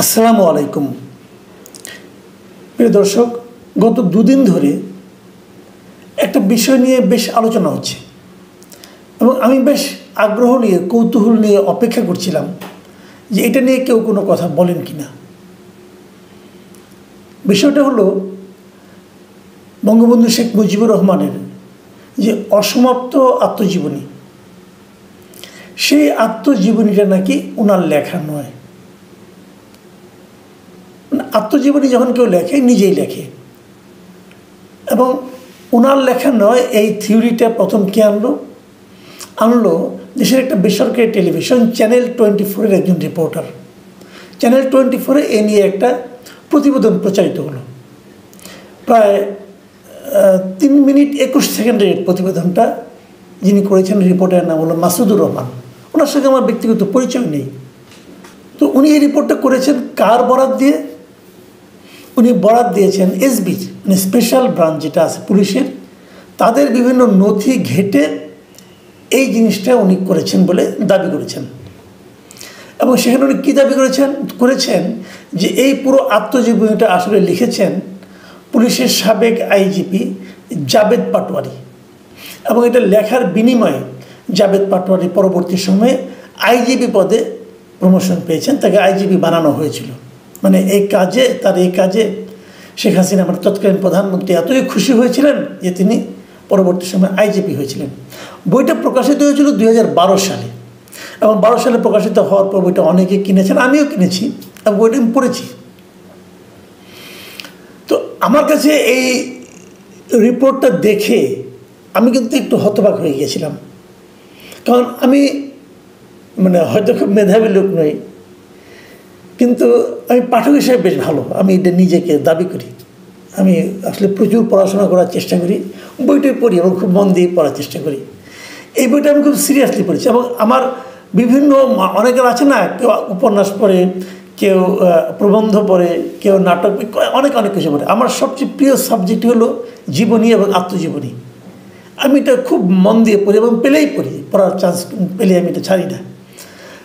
আসসালামু আলাইকুম প্রিয় দর্শক, গত দুদিন ধরে একটা বিষয় নিয়ে বেশ আলোচনা হচ্ছে এবং আমি বেশ আগ্রহ নিয়ে কৌতূহল নিয়ে অপেক্ষা করছিলাম যে এটা নিয়ে কেউ কোনো কথা বলেন কি না। বিষয়টা হলো বঙ্গবন্ধু শেখ মুজিবুর রহমানের যে অসমাপ্ত আত্মজীবনী, সেই আত্মজীবনীটা নাকি ওনার লেখা নয়। আত্মজীবনী যখন কেউ লেখে নিজেই লেখে এবং ওনার লেখা নয়, এই থিওরিটা প্রথম কে আনলো দেশের একটা বেসরকারি টেলিভিশন চ্যানেল 24-এর একজন রিপোর্টার। চ্যানেল 24-এ এ নিয়ে একটা প্রতিবেদন প্রচারিত হলো। প্রায় 3 মিনিট 21 সেকেন্ডের প্রতিবেদনটা যিনি করেছেন, রিপোর্টারের নাম হলো মাসুদুর রহমান। ওনার সঙ্গে আমার ব্যক্তিগত পরিচয় নেই। তো উনি এই রিপোর্টটা করেছেন কার বরাত দিয়ে? উনি বরাত দিয়েছেন এসবির, মানে স্পেশাল ব্রাঞ্চ যেটা আছে পুলিশের, তাদের বিভিন্ন নথি ঘেটে এই জিনিসটা উনি করেছেন বলে দাবি করেছেন। এবং সেখানে উনি কী দাবি করেছেন যে এই পুরো আত্মজীবনীটা আসলে লিখেছেন পুলিশের সাবেক আইজিপি জাবেদ পাটোয়ারি, এবং এটা লেখার বিনিময়ে জাবেদ পাটোয়ারি পরবর্তী সময়ে আইজিপি পদে প্রমোশন পেয়েছেন, তাকে আইজিপি বানানো হয়েছিল। মানে এই কাজে শেখ হাসিনা, মানে তৎকালীন প্রধানমন্ত্রী, এতই খুশি হয়েছিলেন যে তিনি পরবর্তী সময়ে আইজিপি হয়েছিলেন। বইটা প্রকাশিত হয়েছিল 2012 সালে, এবং 12 সালে প্রকাশিত হওয়ার পর বইটা অনেকে কিনেছেন, আমিও কিনেছি এবং বইটা আমি পড়েছি। তো আমার কাছে এই রিপোর্টটা দেখে আমি কিন্তু একটু হতবাক হয়ে গিয়েছিলাম, কারণ আমি হয়তো খুব মেধাবী লোক নই, কিন্তু আমি পাঠক হিসেবে বেশ ভালো, আমি এটা নিজেকে দাবি করি। আমি আসলে প্রচুর পড়াশোনা করার চেষ্টা করি, বইটাই পড়ি এবং খুব মন দিয়ে পড়ার চেষ্টা করি। এই বইটা আমি খুব সিরিয়াসলি পড়েছি এবং আমার বিভিন্ন অনেকের আছে না, কেউ উপন্যাস পড়ে, কেউ প্রবন্ধ পড়ে, কেউ নাটক, অনেক কিছু পড়ে। আমার সবচেয়ে প্রিয় সাবজেক্ট হলো জীবনী এবং আত্মজীবনী। আমি এটা খুব মন দিয়ে পড়ি এবং পেলেই পড়ি, পড়ার চান্স পেলে আমি এটা ছাড়ি না।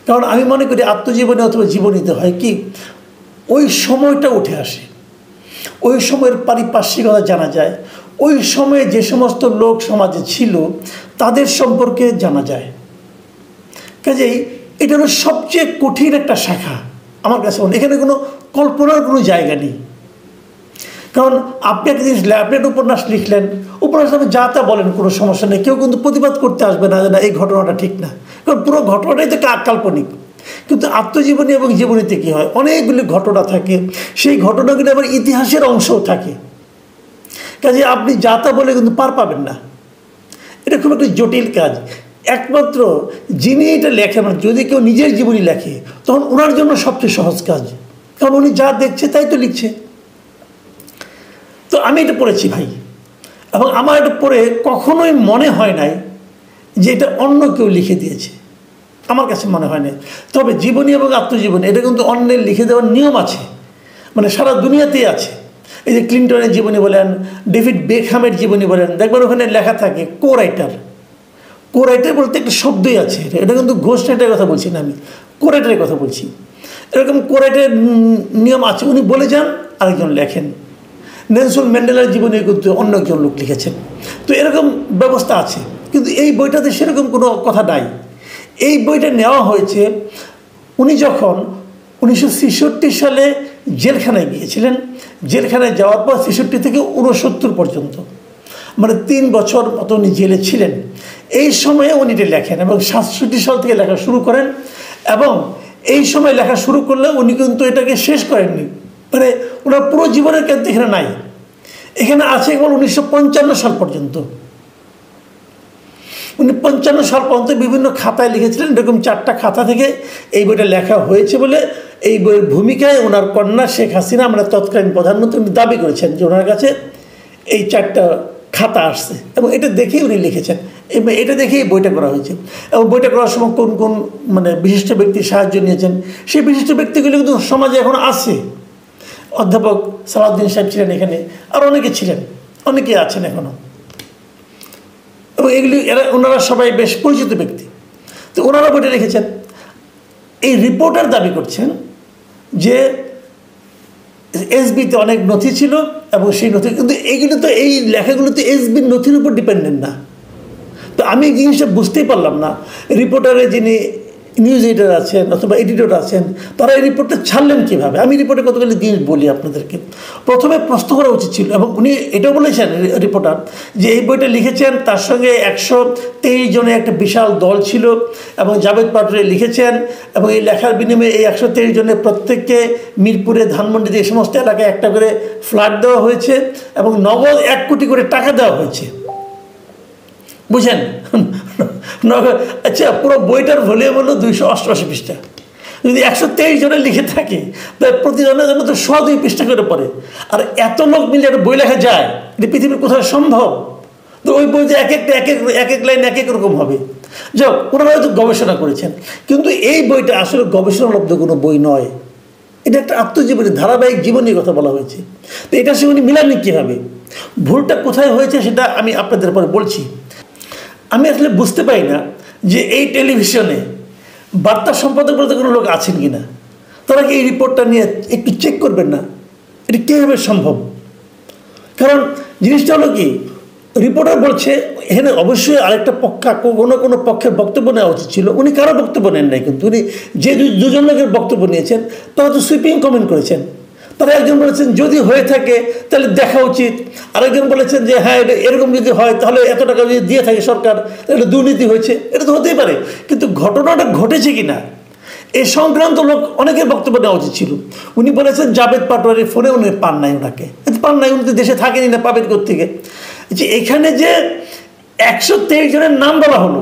কারণ আমি মনে করি আত্মজীবনী অথবা জীবনীতে হয় কি, ওই সময়টা উঠে আসে, ওই সময়ের পারিপার্শ্বিকতা জানা যায়, ওই সময়ে যে সমস্ত লোক সমাজে ছিল তাদের সম্পর্কে জানা যায়। কাজেই এটা হলো সবচেয়ে কঠিন একটা শাখা আমার কাছে। এখানে কোনো কল্পনার কোনো জায়গা নেই। কারণ আপনি একটা জিনিস, আপনি একটা উপন্যাস লিখলেন, উপন্যাস আপনি যা তা বলেন, কোনো সমস্যা নেই, কেউ কিন্তু প্রতিবাদ করতে আসবে না যে না এই ঘটনাটা ঠিক না, কারণ পুরো ঘটনাটাই তো কাল্পনিক। কিন্তু আত্মজীবনী এবং জীবনীতে কী হয়, অনেকগুলি ঘটনা থাকে, সেই ঘটনাগুলি আবার ইতিহাসের অংশও থাকে। কাজে আপনি যা তা বলে কিন্তু পার পাবেন না, এটা খুব একটা জটিল কাজ। একমাত্র যিনি এটা লেখেন, যদি কেউ নিজের জীবনী লেখে, তখন ওনার জন্য সবচেয়ে সহজ কাজ, কারণ উনি যা দেখছে তাই তো লিখছে। তো আমি এটা পড়েছি ভাই, এবং আমার এটা পড়ে কখনোই মনে হয় নাই যে এটা অন্য কেউ লিখে দিয়েছে, আমার কাছে মনে হয় না। তবে জীবনী এবং আত্মজীবনী এটা কিন্তু অন্যের লিখে দেওয়ার নিয়ম আছে, মানে সারা দুনিয়াতেই আছে। এই যে ক্লিন্টনের জীবনী বলেন, ডেভিড বেকহ্যামের জীবনী বলেন, দেখবেন ওখানে লেখা থাকে কো রাইটার বলতে একটা শব্দই আছে। এটা কিন্তু ঘোস্ট রাইটারের কথা বলছি না, আমি কো রাইটারের কথা বলছি। এরকম কো রাইটারের নিয়ম আছে, উনি বলে যান, আরেকজন লেখেন। নেলসন ম্যান্ডেলার জীবনে কিন্তু অন্য একজন লোক লিখেছেন। তো এরকম ব্যবস্থা আছে, কিন্তু এই বইটাতে সেরকম কোনো কথা নাই। এই বইটা নেওয়া হয়েছে উনি যখন 1966 সালে জেলখানায় গিয়েছিলেন। জেলখানায় যাওয়ার পর 66 থেকে 69 পর্যন্ত, মানে 3 বছর মতো উনি জেলে ছিলেন। এই সময়ে উনি এটা লেখেন এবং 67 সাল থেকে লেখা শুরু করেন, এবং এই সময় লেখা শুরু করলে উনি কিন্তু এটাকে শেষ করেননি। মানে ওনার পুরো জীবনের কিন্তু এখানে নাই, এখানে আছে কেবল 1955 সাল পর্যন্ত। উনি 55 সাল পর্যন্ত বিভিন্ন খাতায় লিখেছিলেন। এরকম 4টা খাতা থেকে এই বইটা লেখা হয়েছে বলে এই বইয়ের ভূমিকায় ওনার কন্যা শেখ হাসিনা, মানে তৎকালীন প্রধানমন্ত্রী, উনি দাবি করেছেন যে ওনার কাছে এই 4টা খাতা আসছে, এবং এটা দেখেই উনি লিখেছেন। এটা দেখেই বইটা করা হয়েছে। এবং বইটা করার সময় কোন কোন বিশিষ্ট ব্যক্তির সাহায্য নিয়েছেন, সেই বিশিষ্ট ব্যক্তিগুলি কিন্তু সমাজে এখন আছে। অধ্যাপক সালাউদ্দিন সাহেব ছিলেন এখানে, আর অনেকে ছিলেন, অনেকে আছেন এখনও, এবং ওনারা সবাই বেশ পরিচিত ব্যক্তি। তো ওনারা বইটা লিখেছেন। এই রিপোর্টার দাবি করছেন যে এসবিতে অনেক নথি ছিল এবং সেই নথি কিন্তু এইগুলো তো এই লেখাগুলো তো এসবির নথির উপর ডিপেন্ডেন্ট না। তো আমি এই জিনিসটা বুঝতেই পারলাম না, রিপোর্টারে যিনি নিউজ এডিটর আছেন অথবা এডিটর আছেন তারা এই রিপোর্টটা ছাড়লেন কীভাবে। আমি রিপোর্টে কতগুলি জিনিস বলি আপনাদেরকে। প্রথমে প্রশ্ন করা উচিত ছিল, এবং উনি এটাও বলেছেন রিপোর্টার যে এই বইটা লিখেছেন তার সঙ্গে 123 জনের একটা বিশাল দল ছিল এবং জাভেদ পাটোয়ারি লিখেছেন, এবং এই লেখার বিনিময়ে এই 123 জনের প্রত্যেককে মিরপুরে, ধানমন্ডিতে এই সমস্ত এলাকায় একটা করে ফ্ল্যাট দেওয়া হয়েছে এবং নগদ 1 কোটি করে টাকা দেওয়া হয়েছে। বুঝেন? আচ্ছা, পুরো বইটার ভলিউম হলো 288 পৃষ্ঠা। যদি 123 জনে লিখে থাকে তাহলে প্রতিজনের জন্য তো 102 পৃষ্ঠা করে পড়ে। আর এত লোক মিলে একটা বই লেখা যায়, এটা পৃথিবীর কোথাও সম্ভব? তো ওই বই যে এক এক লাইন এক এক রকম হবে। যাক, ওনারা হয়তো গবেষণা করেছেন, কিন্তু এই বইটা আসলে গবেষণালব্ধ কোনো বই নয়। এটা একটা আত্মজীবনী, ধারাবাহিক জীবনের কথা বলা হয়েছে। তো এটার সঙ্গে উনি মিলাননি কীভাবে? ভুলটা কোথায় হয়েছে সেটা আমি আপনাদের পরে বলছি। আমি আসলে বুঝতে পারি না যে এই টেলিভিশনে বার্তা সম্পাদক বলতে কোনো লোক আছেন কি না। তারা কি এই রিপোর্টটা নিয়ে একটু চেক করবেন না? এটা কীভাবে সম্ভব? কারণ জিনিসটা হলো কি, রিপোর্টার বলছে এখানে অবশ্যই আরেকটা পক্ষ, কোনো পক্ষের বক্তব্য নেওয়া উচিত ছিল। উনি কারো বক্তব্য নেন নাই, কিন্তু উনি যে দুজন লোকের বক্তব্য নিয়েছেন তারা তো সুইপিং কমেন্ট করেছেন। তারা একজন বলেছেন যদি হয়ে থাকে তাহলে দেখা উচিত, আরেকজন বলেছেন যে হ্যাঁ এরকম যদি হয় তাহলে এত টাকা যদি দিয়ে থাকে সরকার তাহলে দুর্নীতি হয়েছে। এটা তো হতেই পারে, কিন্তু ঘটনাটা ঘটেছে কি না এ সংক্রান্ত লোক অনেকের বক্তব্য নেওয়া উচিত ছিল। উনি বলেছেন জাভেদ পাটোয়ারির ফোনে উনি পান নাই, ওনাকে পান নাই, উনি তো দেশে থাকেনি, না পাবেন কোত্থেকে? যে এখানে যে 123 জনের নাম বলা হলো,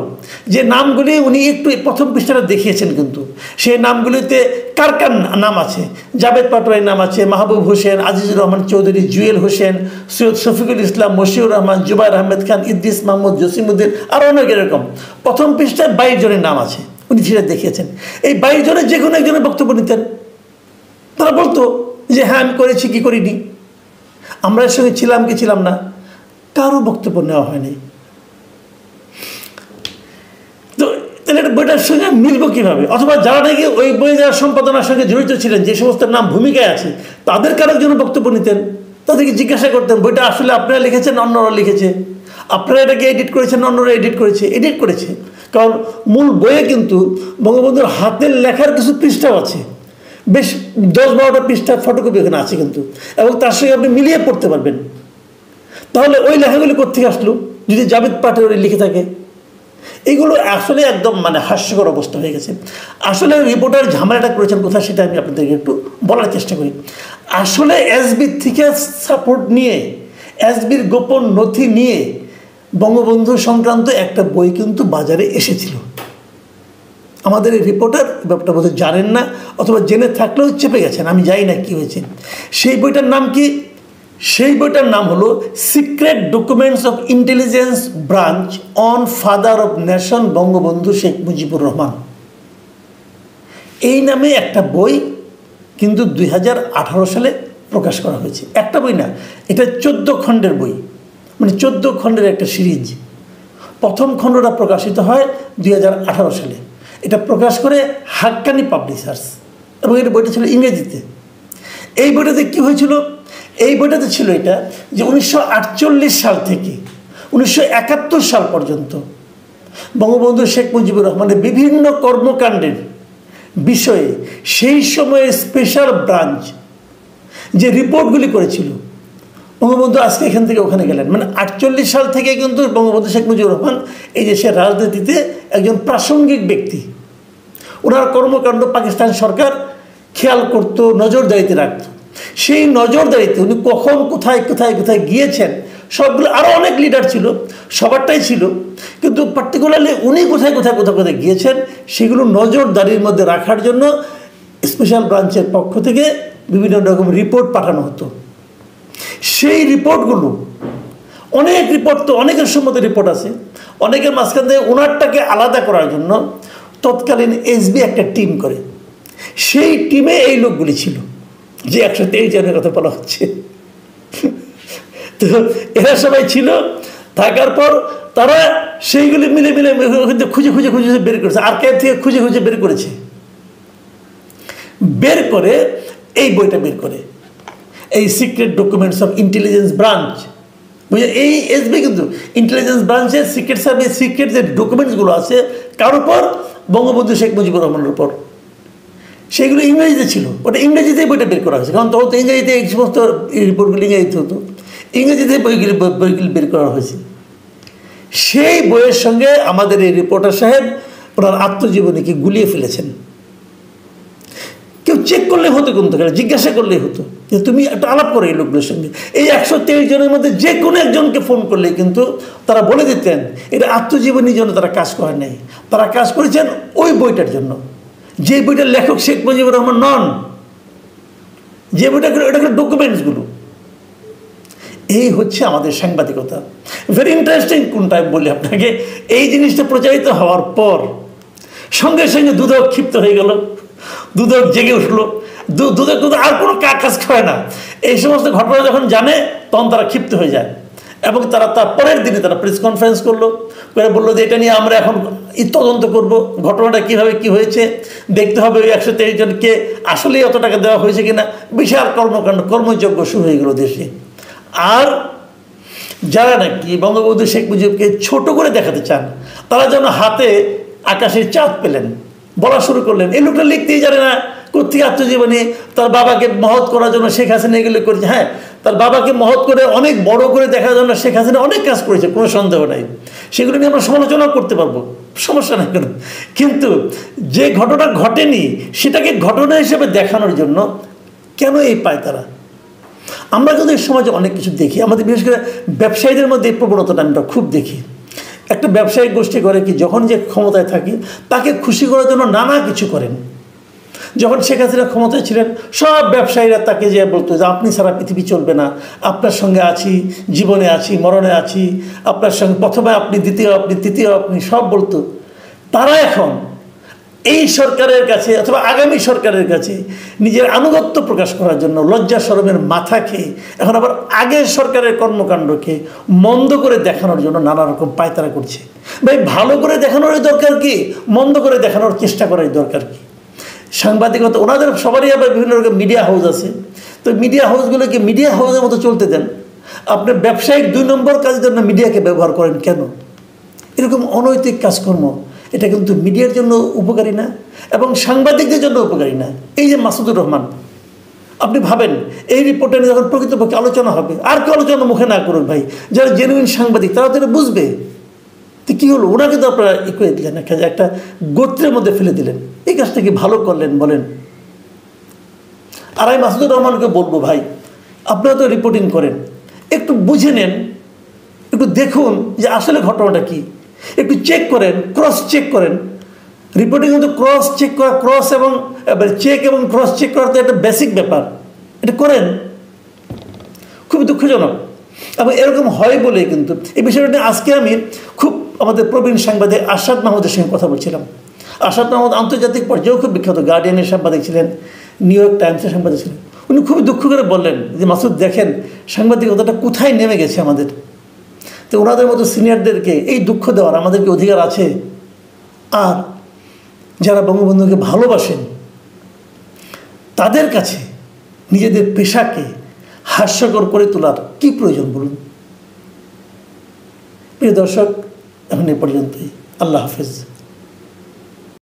যে নামগুলি উনি একটু প্রথম পৃষ্ঠাটা দেখিয়েছেন, কিন্তু সেই নামগুলিতে কার কার নাম আছে? জাভেদ পাটোয়ারির নাম আছে, মাহবুব হোসেন, আজিজুর রহমান চৌধুরী, জুয়েল হোসেন, সৈয়দ শফিকুল ইসলাম, মশিউর রহমান, জুবাইর আহমেদ খান, ইদ্রিস মাহমুদ, জসিমউদ্দিন, আরও অনেক এরকম। প্রথম পৃষ্ঠায় 22 জনের নাম আছে, উনি সেটা দেখিয়েছেন। এই 22 জনের যে কোনো একজনের বক্তব্য নিতেন, তারা বলতো যে হ্যাঁ আমি করেছি কি করিনি, আমরা এর সঙ্গে ছিলাম কি ছিলাম না। কারো বক্তব্য নেওয়া হয়নি। তো তাহলে এটা বইটার সঙ্গে মিলবো কীভাবে? অথবা যারা নাকি ওই বই যারা সম্পাদনার সঙ্গে জড়িত ছিলেন, যে সমস্ত নাম ভূমিকায় আছে, তাদের কারোর জন্য বক্তব্য নিতেন, তাদেরকে জিজ্ঞাসা করতেন বইটা আসলে আপনারা লিখেছেন অন্যরা লিখেছে, আপনারা এটাকে এডিট করেছেন অন্যরা এডিট করেছে। কারণ মূল বইয়ে কিন্তু বঙ্গবন্ধুর হাতের লেখার কিছু পৃষ্ঠাও আছে, বেশ 10-12টা পৃষ্ঠা ফটোকপি ওখানে আছে কিন্তু, এবং তার সঙ্গে আপনি মিলিয়ে পড়তে পারবেন। তাহলে ওই লেখাগুলি কোথেকে আসলো যদি জাভেদ পাটোয়ারি লিখে থাকে? এগুলো আসলে একদম হাস্যকর অবস্থা হয়ে গেছে। আসলে রিপোর্টার ঝামেলাটা করেছেন কোথায় সেটা আমি আপনাদেরকে একটু বলার চেষ্টা করি। আসলে এসবির থেকে সাপোর্ট নিয়ে, এসবির গোপন নথি নিয়ে বঙ্গবন্ধু সংক্রান্ত একটা বই কিন্তু বাজারে এসেছিল। আমাদের এই রিপোর্টার ব্যাপারটা বোধহয় জানেন না, অথবা জেনে থাকলেও চেপে গেছেন, আমি জানি না কী হয়েছে। সেই বইটার নাম কি? সেই বইটার নাম হলো secret documents of intelligence branch on father of nation Bangabandhu Sheikh Mujibur Rahman. এই নামে একটা বই কিন্তু 2018 সালে প্রকাশ করা হয়েছে। একটা বই না, এটা 14 খণ্ডের বই, 14 খণ্ডের একটা সিরিজ। প্রথম খণ্ডটা প্রকাশিত হয় 2018 সালে। এটা প্রকাশ করে হাক্কানি পাবলিশার্স, এবং এটা বইটা ছিল ইংরেজিতে। এই বইটাতে কী হয়েছিল? এই বইটাতে ছিল এটা যে 1948 সাল থেকে 1971 সাল পর্যন্ত বঙ্গবন্ধু শেখ মুজিবুর রহমানের বিভিন্ন কর্মকাণ্ডের বিষয়ে সেই সময়ের স্পেশাল ব্রাঞ্চ যে রিপোর্টগুলি করেছিল। বঙ্গবন্ধু আজকে এখান থেকে ওখানে গেলেন, 48 সাল থেকে কিন্তু বঙ্গবন্ধু শেখ মুজিবুর রহমান এই দেশের রাজনীতিতে একজন প্রাসঙ্গিক ব্যক্তি। ওনার কর্মকাণ্ড পাকিস্তান সরকার খেয়াল করত, নজরদারিতে রাখত। সেই নজরদারিতে উনি কখন কোথায় কোথায় কোথায় গিয়েছেন সবগুলো, আরও অনেক লিডার ছিল, সবারটাই ছিল, কিন্তু পার্টিকুলারলি উনি কোথায় কোথায় কোথায় কোথায় গিয়েছেন সেগুলো নজরদারির মধ্যে রাখার জন্য স্পেশাল ব্রাঞ্চের পক্ষ থেকে বিভিন্ন রকম রিপোর্ট পাঠানো হতো। সেই রিপোর্টগুলো, অনেক রিপোর্ট তো অনেকের সম্মত রিপোর্ট আছে, অনেকের মাঝখান থেকে ওনারটাকে আলাদা করার জন্য তৎকালীন এসবি একটা টিম করে। সেই টিমে এই লোকগুলি ছিল যে 123 জনের কথা বলা হচ্ছে। তো এরা সবাই ছিল, থাকার পর তারা সেইগুলি মিলে মিলে খুঁজে খুঁজে খুঁজে বের করেছে, আর্কাইভ থেকে খুঁজে খুঁজে বের করেছে। বের করে এই বইটা বের করে এই secret documents of intelligence branch, বুঝে এই এসবি কিন্তু ইন্টেলিজেন্স ব্রাঞ্চের সিক্রেট সার্ভিস সিক্রেট যে ডকুমেন্টসগুলো আছে কার উপর, বঙ্গবন্ধু শেখ মুজিবুর রহমানের উপর, সেইগুলো ইংরেজিতে ছিল। ওটা ইংরেজিতেই বইটা বের করা হয়েছে, কারণ তখন তো ইংরেজিতে এই সমস্ত রিপোর্টগুলি ইংরেজিতে হতো, ইংরেজিতে বইগুলি বের করা হয়েছে। সেই বইয়ের সঙ্গে আমাদের এই রিপোর্টার সাহেব ওনার আত্মজীবনীকে গুলিয়ে ফেলেছেন। কেউ চেক করলে হতো, কিন্তু জিজ্ঞাসা করলেই হতো যে তুমি একটা আলাপ করো এই লোকগুলোর সঙ্গে। এই 123 জনের মধ্যে যে কোনো একজনকে ফোন করলে কিন্তু তারা বলে দিতেন এটা আত্মজীবনীর জন্য তারা কাজ করেন নাই, তারা কাজ করেছেন ওই বইটার জন্য, যে বইটার লেখক শেখ মুজিবুর রহমান নন, যে বইটা এটা ডকুমেন্টসগুলো। এই হচ্ছে আমাদের সাংবাদিকতা। ভেরি ইন্টারেস্টিং কোনটা বলি আপনাকে, এই জিনিসটা প্রচারিত হওয়ার পর সঙ্গে সঙ্গে দুদক ক্ষিপ্ত হয়ে গেল, দুদক জেগে উঠলো, দুদক আর কোনো কাজ করে না। এই সমস্ত ঘটনা যখন জানে তখন তারা ক্ষিপ্ত হয়ে যায়, এবং তারা তার পরের দিনে তারা প্রেস কনফারেন্স করলো, করে বললো যে এটা নিয়ে আমরা এখন তদন্ত করব, ঘটনাটা কীভাবে কী হয়েছে দেখতে হবে, ওই 123 জনকে আসলেই অত টাকা দেওয়া হয়েছে কিনা। বিশাল কর্মযজ্ঞ শুরু হয়ে গেল দেশে। আর যারা নাকি বঙ্গবন্ধু শেখ মুজিবকে ছোট করে দেখাতে চান, তারা যেন হাতে আকাশের চাঁদ পেলেন, বলা শুরু করলেন এই লোকটা লিখতেই জানে না, কোথেকে আত্মজীবনী, তার বাবাকে মহৎ করার জন্য শেখ হাসিনা এগুলো করেছে। হ্যাঁ, তার বাবাকে মহৎ করে অনেক বড় করে দেখার জন্য শেখ হাসিনা অনেক কাজ করেছে, কোনো সন্দেহ নাই, সেগুলো নিয়ে আমরা সমালোচনা করতে পারবো, সমস্যা নাই কেন। কিন্তু যে ঘটনা ঘটেনি সেটাকে ঘটনা হিসেবে দেখানোর জন্য কেন এই পায় তারা? আমরা কিন্তু এই সমাজে অনেক কিছু দেখি, আমাদের বিশেষ করে ব্যবসায়ীদের মধ্যে এই প্রবণতাটা আমরা খুব দেখি। একটা ব্যবসায়িক গোষ্ঠী করে কি, যখন যে ক্ষমতায় থাকি তাকে খুশি করার জন্য নানা কিছু করেন। যখন শেখ হাসিনা ক্ষমতায় ছিলেন সব ব্যবসায়ীরা তাকে যে বলতো যে আপনি সারা পৃথিবী চলবে না, আপনার সঙ্গে আছি, জীবনে আছি, মরণে আছি, আপনার সঙ্গে প্রথমে আপনি, দ্বিতীয় আপনি, তৃতীয় আপনি, সব বলতো। তারা এখন এই সরকারের কাছে অথবা আগামী সরকারের কাছে নিজের আনুগত্য প্রকাশ করার জন্য লজ্জা শরমের মাথা খেয়ে এখন আবার আগের সরকারের কর্মকাণ্ডকে মন্দ করে দেখানোর জন্য নানা রকম পায়তারা করছে। ভাই, ভালো করে দেখানোর দরকার কি, মন্দ করে দেখানোর চেষ্টা করার দরকার কি? সাংবাদিকতা ওনাদের সবারই আবার বিভিন্ন রকম মিডিয়া হাউস আছে, তো মিডিয়া হাউসগুলোকে মিডিয়া হাউসের মতো চলতে দেন। আপনি ব্যবসায়িক 2 নম্বর কাজের জন্য মিডিয়াকে ব্যবহার করেন কেন? এরকম অনৈতিক কাজকর্ম, এটা কিন্তু মিডিয়ার জন্য উপকারী না এবং সাংবাদিকদের জন্য উপকারী না। এই যে মাসুদুর রহমান, আপনি ভাবেন এই রিপোর্টে যখন প্রকৃতপক্ষে আলোচনা হবে, আর কেউ আলোচনা মুখে না করুন ভাই, যারা জেনুইন সাংবাদিক তারা তো এটা বুঝবে। তো কী হলো, ওনাকে তো আপনারা ই করে দিলেন, একটা গোত্রের মধ্যে ফেলে দিলেন। এই কাজটা কি ভালো করলেন বলেন? আর আমি মাসুদুর রহমানকে বলবো, ভাই আপনারা তো রিপোর্টিং করেন, একটু বুঝে নেন, একটু দেখুন যে আসলে ঘটনাটা কী, একটু চেক করেন, ক্রস চেক করেন। রিপোর্টিং কিন্তু ক্রস চেক করা, ক্রস এবং চেক এবং ক্রস চেক করার তো একটা বেসিক ব্যাপার, এটা করেন। খুবই দুঃখজনক এবং এরকম হয় বলেই কিন্তু এই বিষয়টা নিয়ে আজকে আমি খুব আমাদের প্রবীণ সাংবাদিক আশাদ মাহমুদের সঙ্গে কথা বলছিলাম। আশাদ মাহমুদ আন্তর্জাতিক পর্যায়েও খুব বিখ্যাত, গার্ডিয়ানের সাংবাদিক ছিলেন, নিউ ইয়র্ক টাইমসের সাংবাদিক ছিলেন। উনি খুবই দুঃখ করে বললেন যে মাসুদ দেখেন সাংবাদিকতাটা কোথায় নেমে গেছে আমাদের। তো ওনাদের মতো সিনিয়রদেরকে এই দুঃখ দেওয়ার আমাদেরকে অধিকার আছে? আর যারা বঙ্গবন্ধুকে ভালোবাসেন তাদের কাছে নিজেদের পেশাকে হাস্যকর করে তোলার কি প্রয়োজন বলুন? প্রিয় দর্শক, এখন এ পর্যন্তই। আল্লাহ হাফেজ।